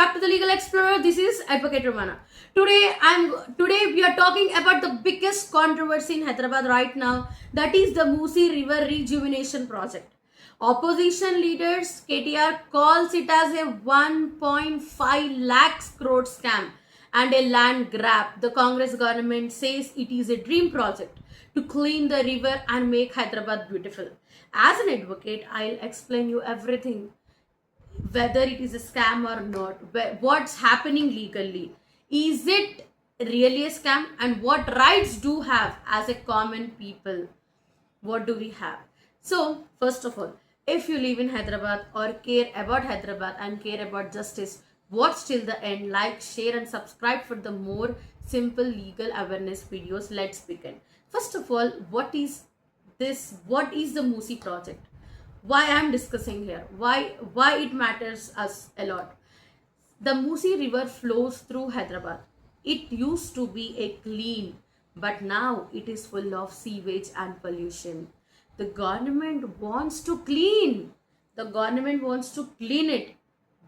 back to the Legal Explorer. This is Advocate Romana. Today we are talking about the biggest controversy in Hyderabad right now. That is the Musi River Rejuvenation Project. Opposition leaders KTR calls it as a 1.5 lakhs crore scam and a land grab. The Congress government says it is a dream project to clean the river and make Hyderabad beautiful. As an advocate, I'll explain you everything, whether it is a scam or not, what's happening legally, is it really a scam, and what rights do have as a common people, what do we have. So first of all, if you live in Hyderabad or care about Hyderabad and care about justice, watch till the end, like, share and subscribe for the more simple legal awareness videos. Let's begin. First of all, what is the Musi project? Why I am discussing here, why it matters us a lot. The Musi river flows through Hyderabad. It used to be a clean, but now it is full of sewage and pollution. The government wants to clean. The government wants to clean it.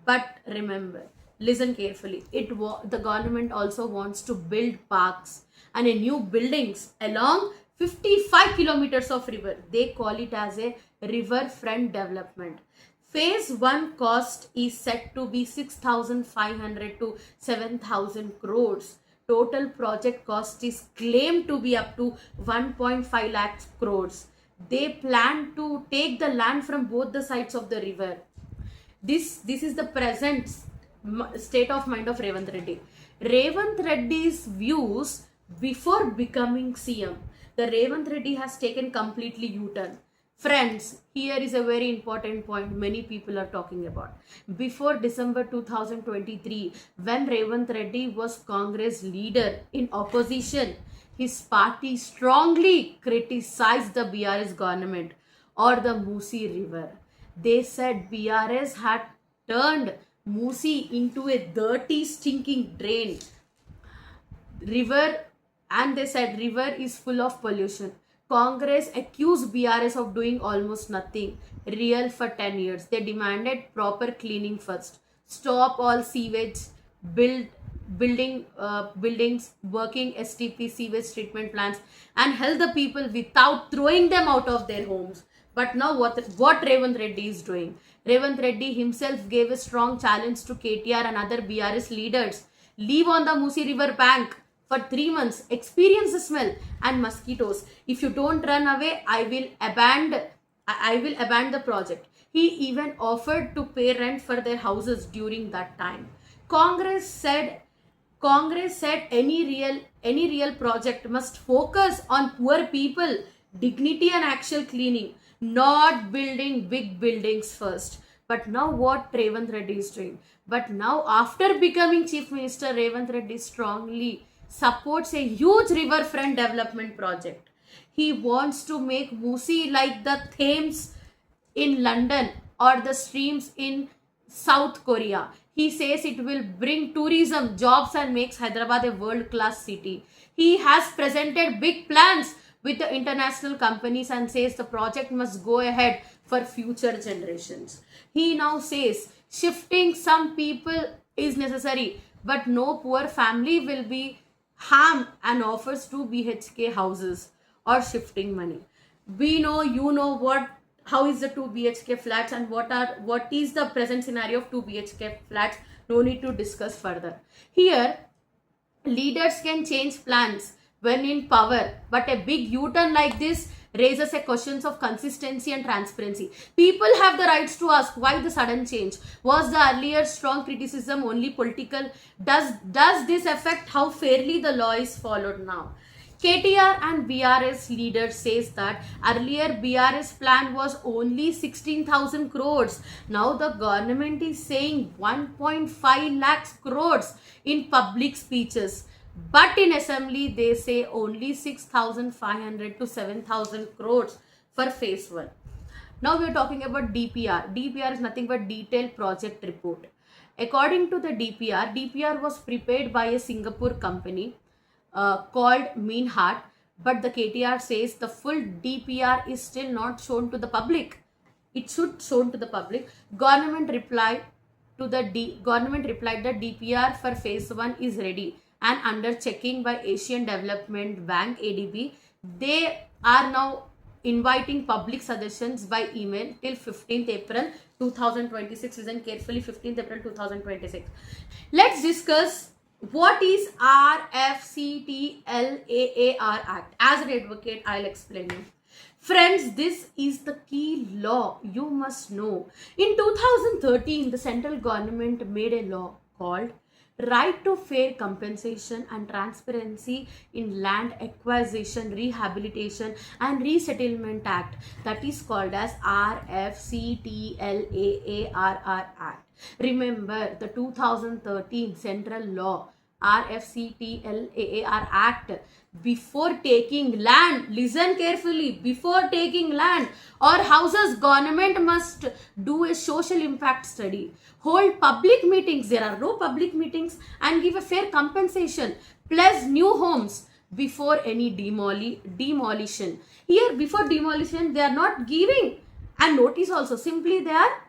But remember, listen carefully. The government also wants to build parks and a new buildings along 55 kilometers of river. They call it as a riverfront development. Phase 1 cost is set to be 6,500 to 7,000 crores. Total project cost is claimed to be up to 1.5 lakh crores. They plan to take the land from both the sides of the river. This is the present state of mind of Revant Reddy. Revant Reddy's views before becoming CM. The Revant Reddy has taken completely U-turn. Friends, here is a very important point many people are talking about. Before December 2023, when Revant Reddy was Congress leader in opposition, his party strongly criticized the BRS government or the Musi river. They said BRS had turned Musi into a dirty, stinking drain. And they said river is full of pollution. Congress accused BRS of doing almost nothing real for 10 years. They demanded proper cleaning first, stop all sewage, buildings, working STP sewage treatment plants, and help the people without throwing them out of their homes. But now what Revant Reddy is doing? Revant Reddy himself gave a strong challenge to KTR and other BRS leaders. Live on the Musi river bank for 3 months, experience the smell and mosquitoes. If you don't run away, I will abandon the project. He even offered to pay rent for their houses during that time. Congress said any real project must focus on poor people, dignity and actual cleaning, not building big buildings first. But now what Revant Reddy is doing? But now after becoming Chief Minister, Revant Reddy strongly supports a huge riverfront development project. He wants to make Musi like the Thames in London or the streams in South Korea. He says it will bring tourism, jobs and makes Hyderabad a world-class city. He has presented big plans with the international companies and says the project must go ahead for future generations. He now says shifting some people is necessary, but no poor family will be harmed, and offers 2 BHK houses or shifting money. We know, you know how is the 2 BHK flats and what is the present scenario of 2 BHK flats. No need to discuss further. Here, leaders can change plans when in power, but a big U-turn like this raises a questions of consistency and transparency. People have the rights to ask why the sudden change. Was the earlier strong criticism only political? Does this affect how fairly the law is followed now? KTR and BRS leaders says that earlier BRS plan was only 16,000 crores. Now the government is saying 1.5 lakhs crores in public speeches. But in assembly, they say only 6,500 to 7,000 crores for phase 1. Now we are talking about DPR. DPR is nothing but detailed project report. According to the DPR was prepared by a Singapore company called Meenhart, but the KTR says the full DPR is still not shown to the public. It should shown to the public. Government replied to the government replied that DPR for phase 1 is ready and under checking by Asian Development Bank ADB. They are now inviting public suggestions by email till 15th April 2026. Listen carefully, 15th April 2026. Let's discuss what is RFCTLAAR Act. As an advocate, I'll explain you. Friends, this is the key law you must know. In 2013, the central government made a law called Right to Fair Compensation and Transparency in Land Acquisition, Rehabilitation and Resettlement Act, that is called as RFCTLAAR Act. Remember the 2013 central law RFCTLAAR Act. Before taking land, listen carefully, before taking land or houses, government must do a social impact study, hold public meetings, there are no public meetings, and give a fair compensation, plus new homes before any demolition. Here, before demolition, they are not giving a notice also, simply they are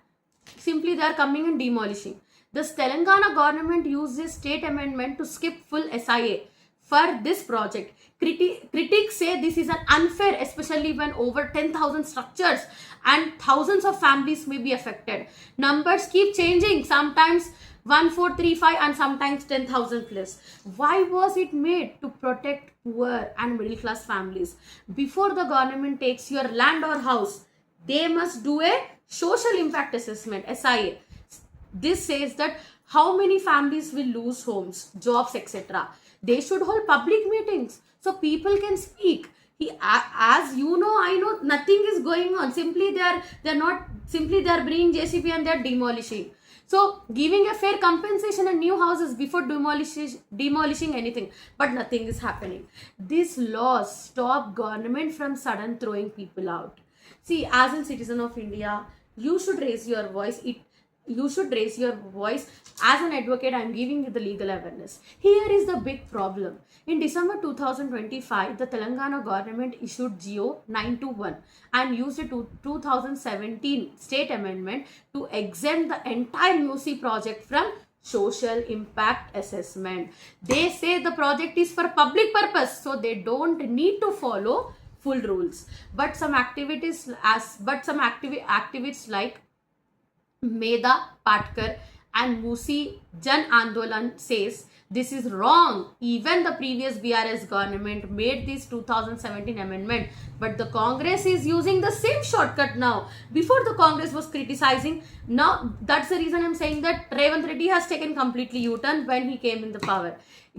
coming and demolishing. The Telangana government used this state amendment to skip full SIA for this project. Critics say this is unfair, especially when over 10,000 structures and thousands of families may be affected. Numbers keep changing, sometimes 1435 and sometimes 10,000 plus. Why was it made? To protect poor and middle class families. Before the government takes your land or house, they must do a social impact assessment, SIA. This says that how many families will lose homes, jobs, etc. They should hold public meetings so people can speak. As you know, I know, nothing is going on. Simply they are bringing JCB and they are demolishing. So giving a fair compensation and new houses before demolishing anything, but nothing is happening. These laws stop government from sudden throwing people out. See, as a citizen of India, you should raise your voice. As an advocate, I am giving you the legal awareness. Here is the big problem. In December 2025, the Telangana government issued GO 921 and used a 2017 state amendment to exempt the entire MUSI project from social impact assessment. They say the project is for public purpose, so they don't need to follow full rules. But some activists like Meda Patkar and Musi Jan Andolan says this is wrong. Even the previous BRS government made this 2017 amendment, but the Congress is using the same shortcut now. Before the Congress was criticizing, now that's the reason I'm saying that Revanth Reddy has taken completely U-turn when he came in the power.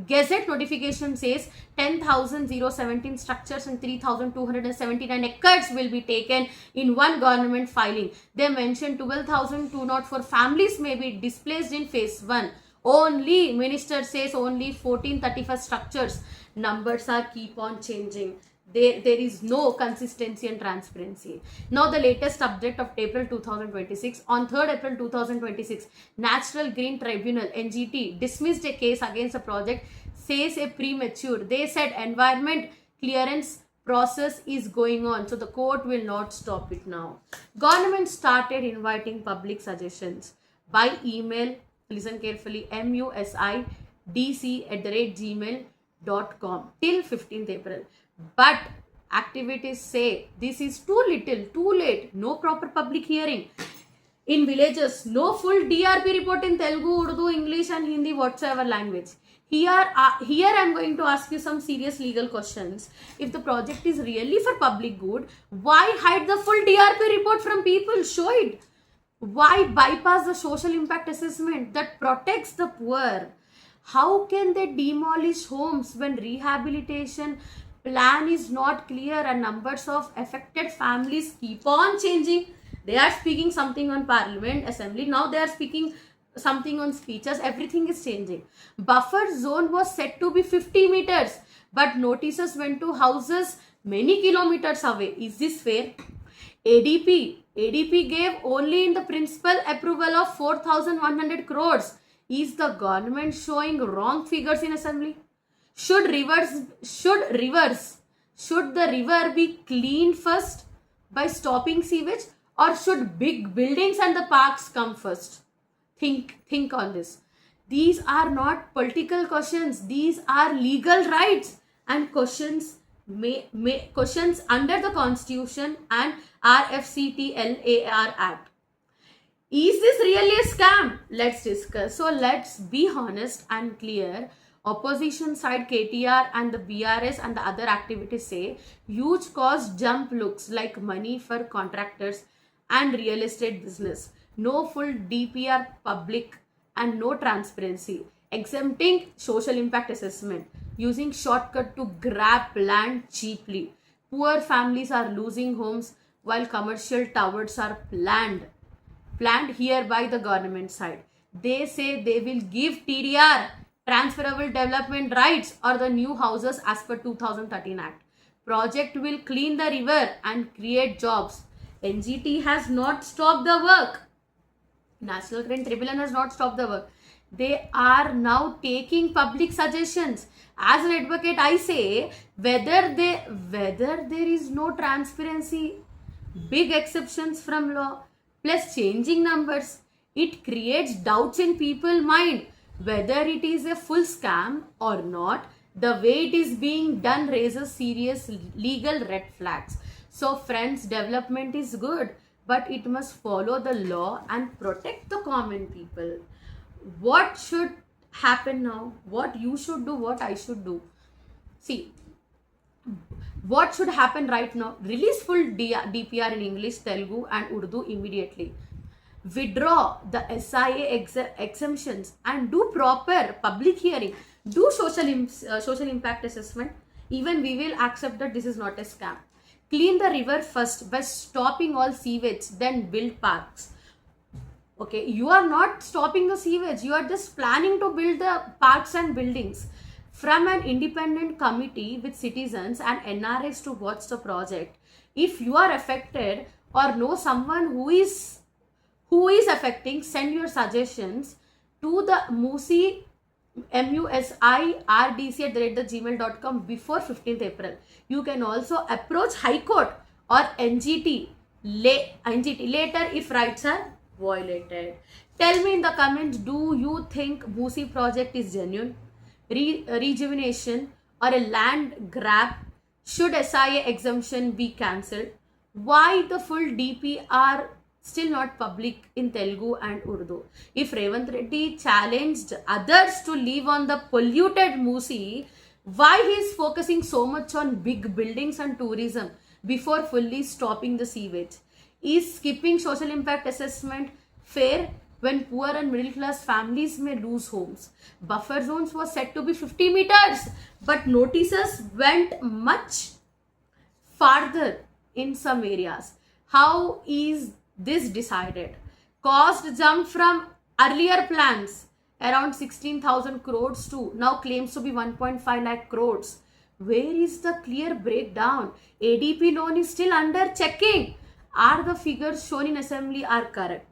Gazette notification says 10,017 structures and 3,279 acres will be taken in one government filing. They mentioned 12,204 families may be displaced in phase 1. Only, minister says, only 1435 structures. Numbers are keep on changing. There is no consistency and transparency. Now the latest update of April 2026. On 3rd April 2026, Natural Green Tribunal NGT dismissed a case against the project, says a premature. They said environment clearance process is going on, so the court will not stop it now. Government started inviting public suggestions by email. Listen carefully, musidc@gmail.com till 15th April. But activities say this is too little, too late, no proper public hearing. In villages, no full DRP report in Telugu, Urdu, English and Hindi, whatsoever language. Here I'm going to ask you some serious legal questions. If the project is really for public good, why hide the full DRP report from people? Show it. Why bypass the social impact assessment that protects the poor? How can they demolish homes when rehabilitation plan is not clear and numbers of affected families keep on changing? They are speaking something on Parliament, Assembly. Now they are speaking something on speeches. Everything is changing. Buffer zone was set to be 50 meters, but notices went to houses many kilometers away. Is this fair? ADP gave only in the principal approval of 4,100 crores. Is the government showing wrong figures in Assembly? Should the river be cleaned first by stopping sewage, or should big buildings and the parks come first? Think on this. These are not political questions. These are legal rights and questions questions under the Constitution and RFCTLAR Act. Is this really a scam? Let's discuss. So let's be honest and clear. Opposition side KTR and the BRS and the other activities say huge cost jump looks like money for contractors and real estate business. No full DPR public and no transparency. Exempting social impact assessment. Using shortcut to grab land cheaply. Poor families are losing homes while commercial towers are planned here by the government side. They say they will give TDR, transferable development rights, or the new houses as per 2013 Act. Project will clean the river and create jobs. NGT has not stopped the work. National Green Tribunal has not stopped the work. They are now taking public suggestions. As an advocate, I say whether there is no transparency, big exceptions from law, plus changing numbers, it creates doubts in people's mind whether it is a full scam or not. The way it is being done raises serious legal red flags. So friends, development is good, but it must follow the law and protect the common people. What should happen now? What you should do, what I should do? See, what should happen right now? Release full DPR in English, Telugu and Urdu immediately. Withdraw the SIA exemptions and do proper public hearing. Do social impact assessment. Even we will accept that this is not a scam. Clean the river first by stopping all sewage, then build parks. Okay, you are not stopping the sewage. You are just planning to build the parks and buildings. From an independent committee with citizens and NRS to watch the project. If you are affected or know someone who is affecting, send your suggestions to the musirdc@gmail.com before 15th April. You can also approach High Court or NGT later if rights are violated. Tell me in the comments, do you think Musi project is genuine? Rejuvenation or a land grab? Should SIA exemption be cancelled? Why the full DPR still not public in Telugu and Urdu? If Revant Reddy challenged others to live on the polluted Musi, why he is focusing so much on big buildings and tourism before fully stopping the sewage? Is skipping social impact assessment fair when poor and middle class families may lose homes? Buffer zones was set to be 50 meters, but notices went much farther in some areas. How is this decided? Cost jump from earlier plans around 16,000 crores to now claims to be 1.5 lakh crores. Where is the clear breakdown? ADP loan is still under checking. Are the figures shown in assembly are correct?